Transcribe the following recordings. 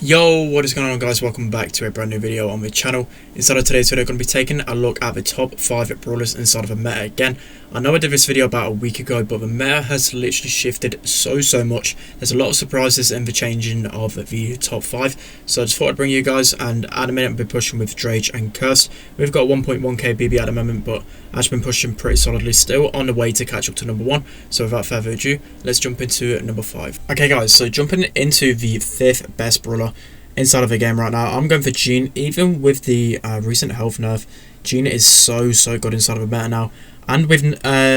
Yo, what is going on, guys? Welcome back to a brand new video on my channel. Inside of today's video, I'm going to be taking a look at the top 5 brawlers inside of a meta. Again, I know I did this video about a week ago, but the meta has literally shifted so much. There's a lot of surprises in the changing of the top 5, so I just thought I'd bring you guys. And at a minute, I'll be pushing with Drage and Cursed. We've got 1.1k BB at the moment, but I've been pushing pretty solidly, still on the way to catch up to number 1. So without further ado, let's jump into number 5. Okay guys, so jumping into the 5th best brawler inside of the game right now, I'm going for Gene. Even with the recent health nerf, Gene is so good inside of a meta now. And with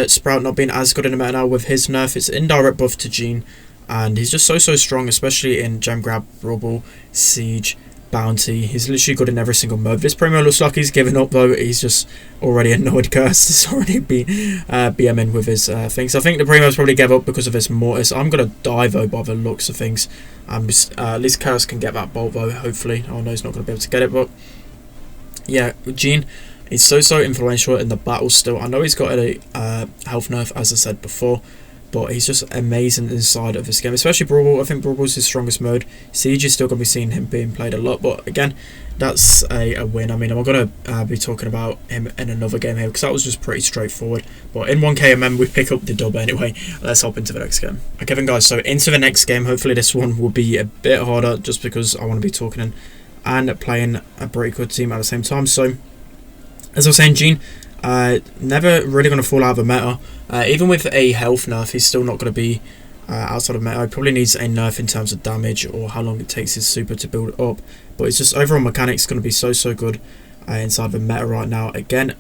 Sprout not being as good in the meta now with his nerf, it's indirect buff to Gene. And he's just so strong, especially in Gem Grab, Brawl, Siege, Bounty. He's literally good in every single mode. This Primo looks like he's given up though. He's just already annoyed Cursed. He's already been BMing with his things. I think the Primo's probably gave up because of his Mortis. I'm going to die though by the looks of things. At least Cursed can get that bolt though, hopefully. Oh no, he's not going to be able to get it, but yeah, Gene, he's so influential in the battle still. I know he's got a health nerf, as I said before, but he's just amazing inside of this game, especially Brawl. I think Brawl is his strongest mode. Siege is still going to be seeing him being played a lot, but again, that's a win. I mean, I'm going to be talking about him in another game here, because that was just pretty straightforward. But in 1k, we pick up the dub anyway. Let's hop into the next game. Okay then guys, so into the next game. Hopefully this one will be a bit harder, just because I want to be talking and playing a pretty good team at the same time. So, as I was saying, Gene, never really going to fall out of the meta. Even with a health nerf, he's still not going to be outside of meta. He probably needs a nerf in terms of damage or how long it takes his super to build up. But it's just overall mechanics going to be so good inside of the meta right now. Again,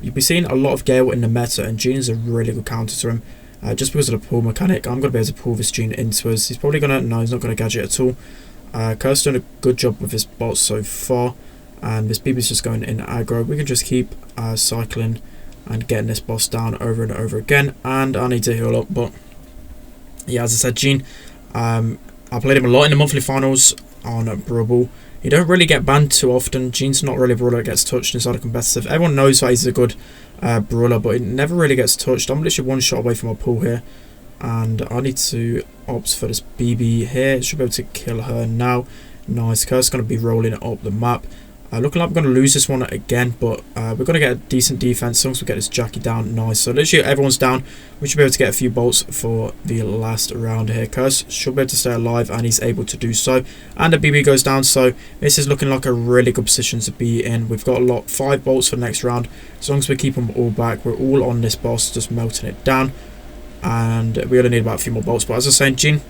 you'll be seeing a lot of Gale in the meta, and Gene is a really good counter to him. Just because of the pull mechanic, I'm going to be able to pull this Gene into us. He's probably going to... No, he's not going to gadget at all. Cursed doing a good job with his bots so far. And this BB's just going in aggro. We can just keep cycling and getting this boss down over and over again. And I need to heal up, but yeah, as I said, Gene, I played him a lot in the monthly finals on Brawl. He don't really get banned too often. Gene's not really a brawler that gets touched inside of competitive. Everyone knows that he's a good brawler, but he never really gets touched. I'm literally one shot away from my pull here, and I need to opt for this BB here. Should be able to kill her now. Nice. Curse going to be rolling up the map. Looking like we're going to lose this one again, but we're going to get a decent defense as long as we get this Jackie down. Nice. So literally everyone's down. We should be able to get a few bolts for the last round here. Curse should be able to stay alive, and he's able to do so. And the BB goes down, so this is looking like a really good position to be in. We've got 5 bolts for the next round. As long as we keep them all back, we're all on this boss, just melting it down. And we only need about a few more bolts. But as I was saying, Gene,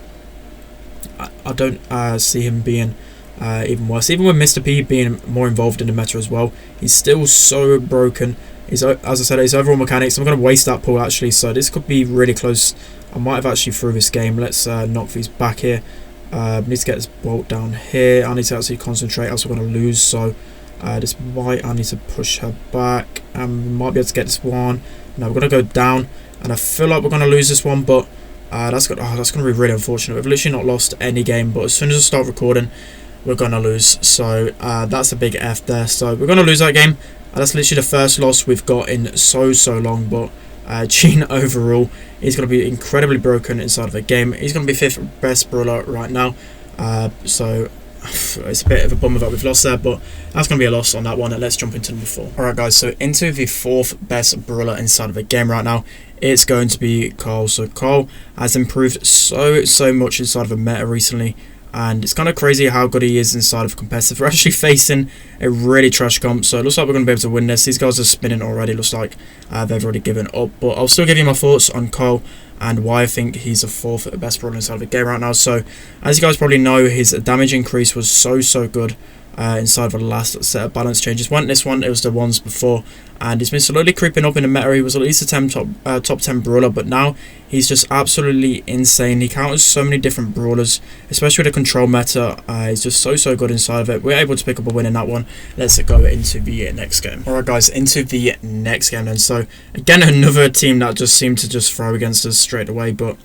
I don't see him being... even worse. Even with Mr. P being more involved in the meta as well, he's still so broken. As I said, his overall mechanics, I'm going to waste that pull actually, so this could be really close. I might have actually through this game. Let's knock these back here. Need to get this bolt down here. I need to actually concentrate, else we're going to lose. So this white, I need to push her back. We might be able to get this one. No, we're going to go down, and I feel like we're going to lose this one, but that's going to be really unfortunate. We've literally not lost any game, but as soon as I start recording, we're going to lose. So that's a big F there. So we're going to lose that game. That's literally the first loss we've got in so long. But Gene overall, he's going to be incredibly broken inside of the game. He's going to be 5th best brawler right now. So it's a bit of a bummer that we've lost there, but that's going to be a loss on that one. And let's jump into number 4. Alright guys, so into the 4th best brawler inside of the game right now, it's going to be Colt. So Colt has improved so much inside of the meta recently. And it's kind of crazy how good he is inside of competitive. We're actually facing a really trash comp, so it looks like we're going to be able to win this. These guys are spinning already. Looks like they've already given up. But I'll still give you my thoughts on Colt and why I think he's a 4th best brawler inside of the game right now. So, as you guys probably know, his damage increase was so good inside of the last set of balance changes. Wasn't this one, it was the ones before. And he's been slowly creeping up in the meta. He was at least a top 10 brawler, but now he's just absolutely insane. He counters so many different brawlers, especially with the control meta. He's just so good inside of it. We're able to pick up a win in that one. Let's go into the next game. Alright guys, into the next game then. So again, another team that just seemed to just throw against us straight away, but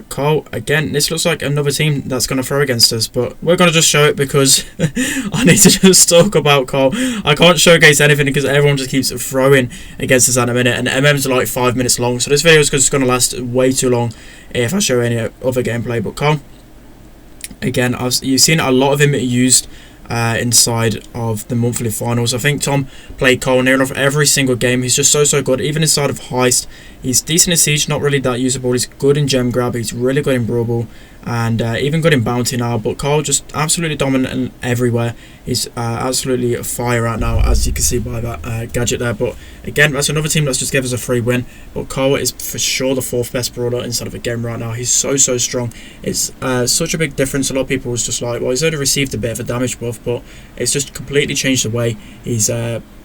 Colt, again, this looks like another team that's going to throw against us, but we're going to just show it because I need to just talk about Colt. I can't showcase anything because everyone just keeps throwing against us at a minute, and MMs are like 5 minutes long, so this video is just going to last way too long if I show any other gameplay. But Colt, Again, you've seen a lot of him used inside of the monthly finals. I think Tom played Colt near enough every single game. He's just so good. Even inside of Heist, he's decent in Siege, not really that usable. He's good in Gem Grab, he's really good in Brawl, and even good in Bounty now. But Colt just absolutely dominant everywhere. He's absolutely fire right now, as you can see by that gadget there. But again, that's another team that's just gave us a free win. But Colt is for sure the 4th best brawler inside of a game right now. He's so strong. It's such a big difference. A lot of people was just like, well, he's only received a bit of a damage buff, but it's just completely changed the way he's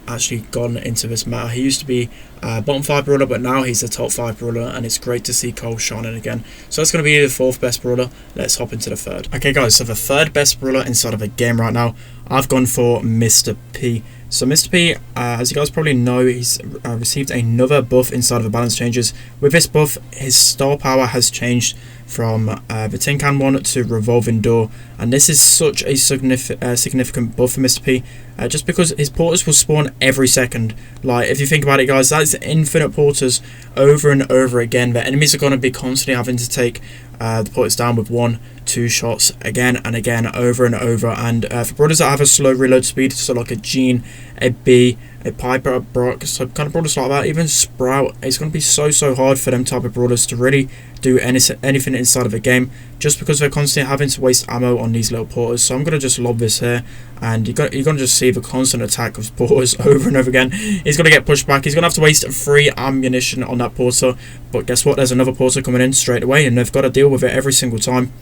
actually gone into this meta. He used to be bottom 5 brawler, but now he's a top 5 brawler, and it's great to see Colt shining again. So that's going to be the 4th best brawler. Let's hop into the 3rd. Okay guys, so the 3rd best brawler inside of a game right now, I've gone for Mr. P. So Mr. P, as you guys probably know, he's received another buff inside of the balance changes. With this buff, his star power has changed from the tin can one to revolving door, and this is such a significant buff for Mr. P, just because his porters will spawn every second. Like, if you think about it guys, that's infinite porters over and over again. The enemies are going to be constantly having to take the porters down with 1-2 shots again and again, over and over. And for brawlers that have a slow reload speed, so like a Gene, a B, a Piper, a Brock, so kind of brawlers like that, even Sprout, it's going to be so hard for them type of brawlers to really do anything inside of a game, just because they're constantly having to waste ammo on these little porters. So I'm going to just lob this here, and you're going to just see the constant attack of porters over and over again. He's going to get pushed back. He's going to have to waste free ammunition on that porter, but guess what, there's another porter coming in straight away, and they've got to deal with it every single time.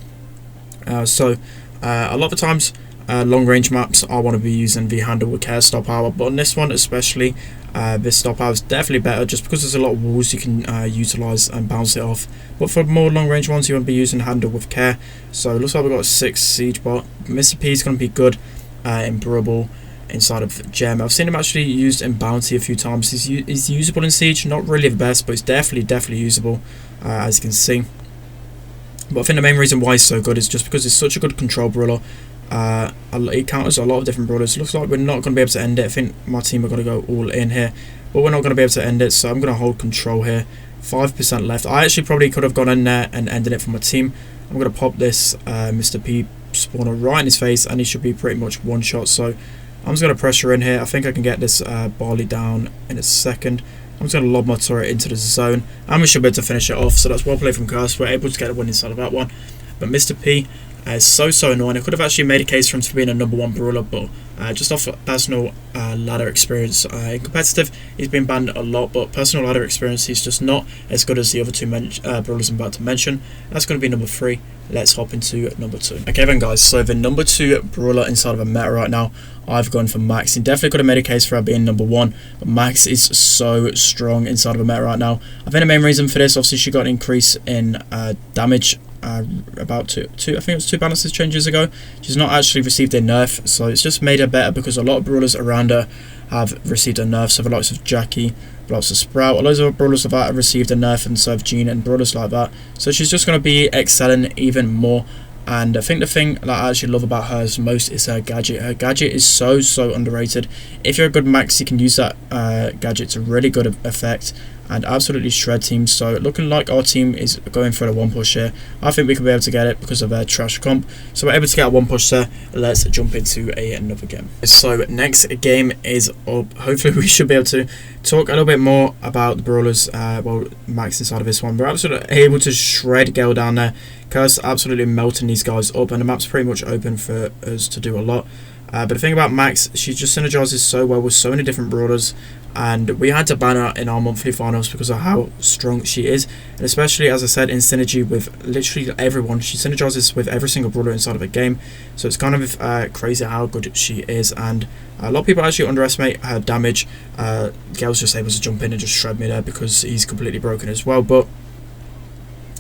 A lot of the times, long range maps, I want to be using the handle with care star power, but on this one especially, this star power is definitely better, just because there's a lot of walls you can utilize and bounce it off. But for more long range ones, you want to be using handle with care. So it looks like we've got a 6 siege bot. Mr. P is going to be good in Brawl inside of Gem. I've seen him actually used in Bounty a few times. He's usable in Siege, not really the best, but he's definitely usable, as you can see. But I think the main reason why he's so good is just because he's such a good control brawler. He counters a lot of different brawlers. Looks like we're not going to be able to end it. I think my team are going to go all in here, but we're not going to be able to end it, so I'm going to hold control here. 5% left. I actually probably could have gone in there and ended it for my team. I'm going to pop this Mr. P spawner right in his face, and he should be pretty much one shot. So I'm just going to pressure in here. I think I can get this Barley down in a second. I'm just going to lob my turret into the zone, and we should be able to finish it off. So that's well played from Curse. We're able to get a win inside of that one. But Mr. P is so annoying. I could have actually made a case for him for being a #1 brawler, but just off personal ladder experience, in competitive he's been banned a lot, but personal ladder experience he's just not as good as the other two brawlers I'm about to mention. That's going to be number 3. Let's hop into number 2. Okay then guys, so the number 2 brawler inside of a meta right now, I've gone for Max. He definitely could have made a case for being number 1, but Max is so strong inside of a meta right now. I think the main reason for this, obviously she got an increase in damage about two I think it was 2 balances changes ago. She's not actually received a nerf, so it's just made her better, because a lot of brawlers around her have received a nerf. So the likes of Jackie, the likes of Sprout, a lot of brawlers of that have received a nerf, and so have Gene and brawlers like that. So she's just going to be excelling even more. And I think the thing that I actually love about her most is her gadget. Her gadget is so underrated. If you're a good Max, you can use that gadget to really good effect and absolutely shred teams. So looking like our team is going for the 1 push here. I think we could be able to get it because of their trash comp. So we're able to get a 1 push there. Let's jump into another game. So next game is up. Hopefully we should be able to talk a little bit more about the brawlers. Well, Max inside of this one. We're absolutely able to shred Gale down there. Curse absolutely melting these guys up, and the map's pretty much open for us to do a lot. But the thing about Max, she just synergizes so well with so many different brawlers, and we had to ban her in our monthly finals because of how strong she is, and especially, as I said, in synergy with literally everyone. She synergizes with every single brawler inside of a game, so it's kind of crazy how good she is, and a lot of people actually underestimate her damage. Gale's just able to jump in and just shred me there because he's completely broken as well, but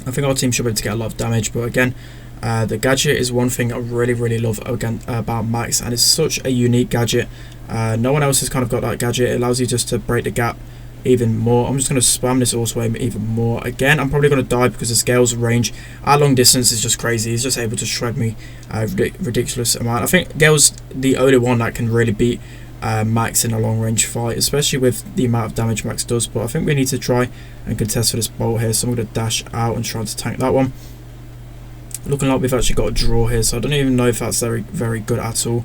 I think our team should be able to get a lot of damage. But again, the gadget is one thing I really love about Max, and it's such a unique gadget. No one else has kind of got that gadget. It allows you just to break the gap even more. I'm just going to spam this auto aim even more. Again, I'm probably going to die because the Gale's range at long distance is just crazy. He's just able to shred me a ridiculous amount. I think Gale's the only one that can really beat Max in a long range fight, especially with the amount of damage Max does. But I think we need to try and contest for this bolt here, so I'm going to dash out and try to tank that one. Looking like we've actually got a draw here, so I don't even know if that's very good at all.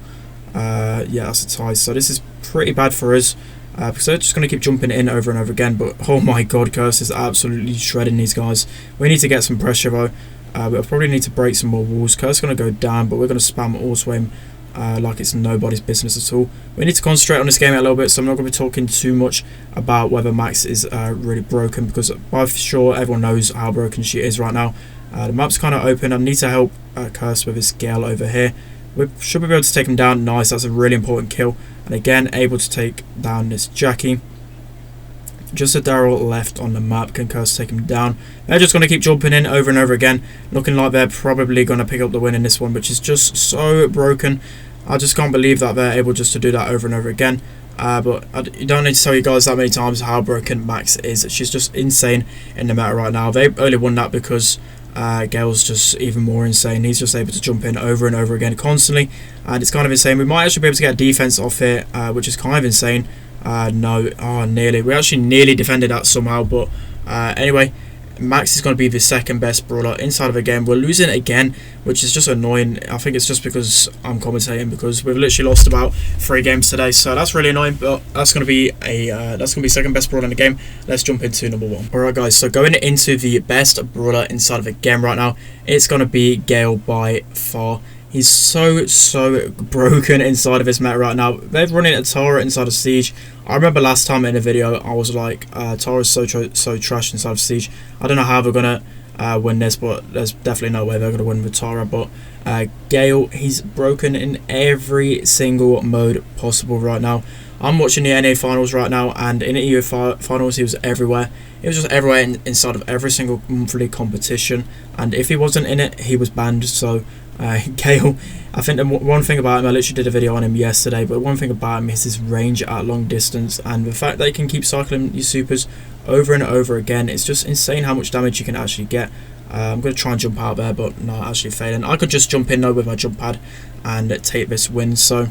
Yeah, that's a tie, so this is pretty bad for us. Because they're just going to keep jumping in over and over again. But oh my god, Curse is absolutely shredding these guys. We need to get some pressure though. We'll probably need to break some more walls. Curse is going to go down, but we're going to spam auto aim like it's nobody's business at all. We need to concentrate on this game a little bit, so I'm not going to be talking too much about whether Max is really broken, because by sure everyone knows how broken she is right now. The map's kind of open. I need to help Curse with his Gale over here. We should be able to take him down. Nice, that's a really important kill. And again, able to take down this Jackie. Just a Daryl left on the map. Can Curse take him down? They're just going to keep jumping in over and over again. Looking like they're probably going to pick up the win in this one, which is just so broken. I just can't believe that they're able just to do that over and over again. But you don't need to tell you guys that many times how broken Max is. She's just insane in the meta right now. They only won that because Gale's just even more insane. He's just able to jump in over and over again constantly, and it's kind of insane. We might actually be able to get a defense off here, which is kind of insane. No, nearly. We actually nearly defended that somehow, but anyway, Max is going to be the second best brawler inside of a game. We're losing again, which is just annoying. I think it's just because I'm commentating, because we've literally lost about 3 games today, so that's really annoying. But that's going to be second best brawler in the game. Let's jump into number 1. Alright guys, so going into the best brawler inside of a game right now, it's going to be Gale by far. He's so broken inside of his meta right now. They're running a Tara inside of Siege. I remember last time in a video I was like, Tara's so trash inside of Siege. I don't know how they're gonna win this, but there's definitely no way they're gonna win with Tara. But Gale, he's broken in every single mode possible right now. I'm watching the NA finals right now, and in the EU finals he was everywhere. He was just everywhere inside of every single monthly competition, and if he wasn't in it, he was banned. So Gale, I think the one thing about him, I literally did a video on him yesterday, but one thing about him is his range at long distance, and the fact that he can keep cycling your supers over and over again. It's just insane how much damage you can actually get. I'm going to try and jump out there, but no, actually failing. I could just jump in though with my jump pad and take this win. So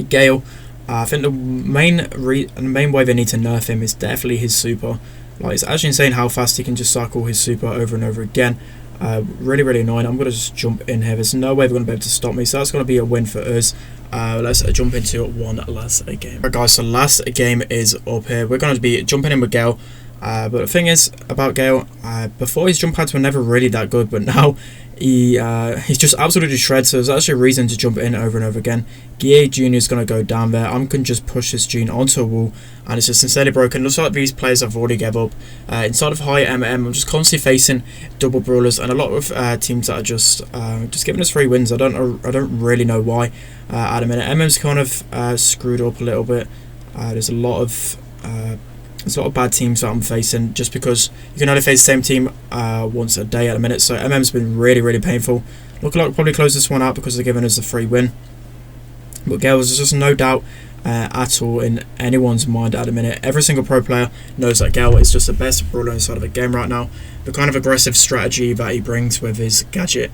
Gale, I think the main way they need to nerf him is definitely his super. Like, it's actually insane how fast he can just cycle his super over and over again. Really annoying. I'm going to just jump in here. There's no way they're going to be able to stop me, so that's going to be a win for us. Let's jump into one last game. Alright guys, so last game is up here. We're going to be jumping in with Gale. But the thing is about Gale, before his jump pads were never really that good, but now he's just absolutely shred. So there's actually a reason to jump in over and over again. Gale Jr. is going to go down there. I can just push this Gene onto a wall, and it's just insanely broken. Looks like these players have already gave up. Inside of high I'm just constantly facing double brawlers, and a lot of teams that are just giving us free wins. I don't really know why. At a minute, MM's kind of screwed up a little bit. There's a lot of bad teams that I'm facing, just because you can only face the same team once a day at a minute. So MM's been really painful. Looking like we'll probably close this one out because they're giving us a free win. But Gale, there's just no doubt at all in anyone's mind at a minute. Every single pro player knows that Gale is just the best brawler inside of a game right now. The kind of aggressive strategy that he brings with his gadget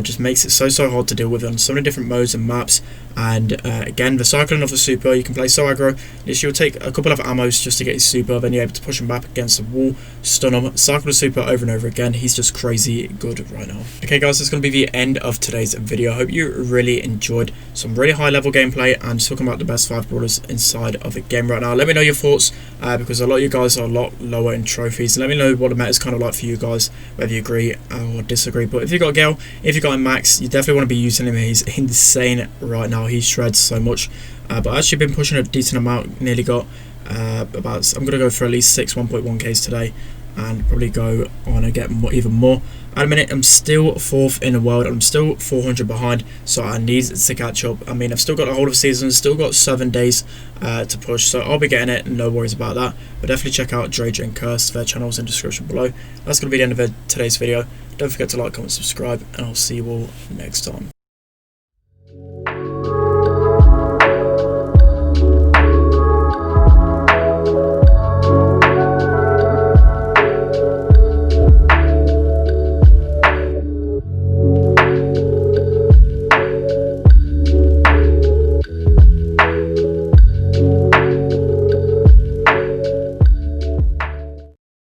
just makes it so hard to deal with on so many different modes and maps. And again, the cycling of the super, you can play so aggro. You'll take a couple of ammos just to get his super, then you're able to push him back against the wall, stun him, cycle the super over and over again. He's just crazy good right now. Okay guys, that's going to be the end of today's video. I hope you really enjoyed some really high level gameplay and talking about the best 5 brawlers inside of a game right now. Let me know your thoughts, because a lot of you guys are a lot lower in trophies. Let me know what the meta is kind of like for you guys, whether you agree or disagree. But if you got Gale, if you got him Max, you definitely want to be using him. He's insane right now. He shreds so much. But I've actually been pushing a decent amount. Nearly got I'm going to go for at least 6 1.1Ks today, and probably go on and get even more. At a minute, I'm still 4th in the world. I'm still 400 behind, so I need to catch up. I mean, I've still got the whole of season, still got 7 days to push, so I'll be getting it, no worries about that. But definitely check out Drager and Curse, their channels in the description below. That's going to be the end of today's video. Don't forget to like, comment, subscribe, and I'll see you all next time.